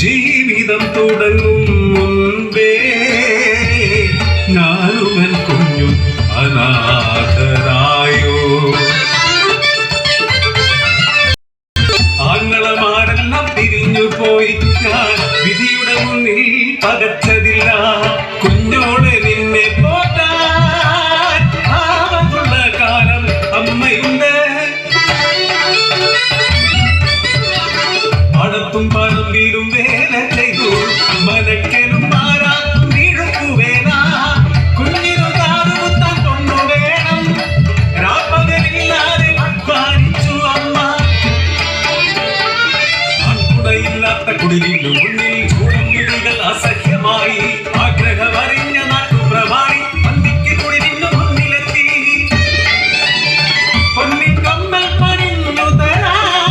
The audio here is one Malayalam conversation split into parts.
ജീവിതം തുടങ്ങും മുൻപേ ഞാനുമൻ കുഞ്ഞും അനാഥരായോ. ആങ്ങളമാരെല്ലാം തിരിഞ്ഞു പോയി, ഞാൻ വിധിയുടെ മുന്നിൽ പകച്ചതില്ല. കുഞ്ഞോട് നിന്നെ പോറ്റാൻ ആവതുള്ള കാലം അമ്മയുണ്ട്. പടത്തും പറമ്പിലും വേല ചെയ്തു, മനക്കലും മാറാത്തും വീഴുപ്പു വേല. കുഞ്ഞിനു കാതുകുത്താൻ കൊണ്ടു വേണം, രാപ്പകലില്ലാതെ അധ്വാനിച്ചു അമ്മ. ആൺകുടയില്ലാത്ത കുടിലിനു മുന്നിൽ ചൂടംകിളികൾ അസഹ്യമായി. ആഗ്രഹമറിഞ്ഞ നാട്ടുപ്രമാണി പന്തിക്ക് കുടിലിനു മുന്നിലെത്തി. പൊന്നിൻ കമ്മൽ പണിഞ്ഞു തരാം,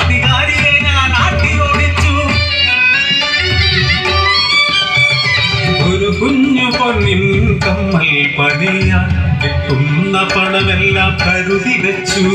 അധികാരിയെ ഞാൻ ആട്ടിയോടിച്ചു. ഒരു കുഞ്ഞു പൊന്നിൻ കമ്മൽ പണിയാൻ കിട്ടുന്ന പണമെല്ലാം കരുതി വെച്ചു.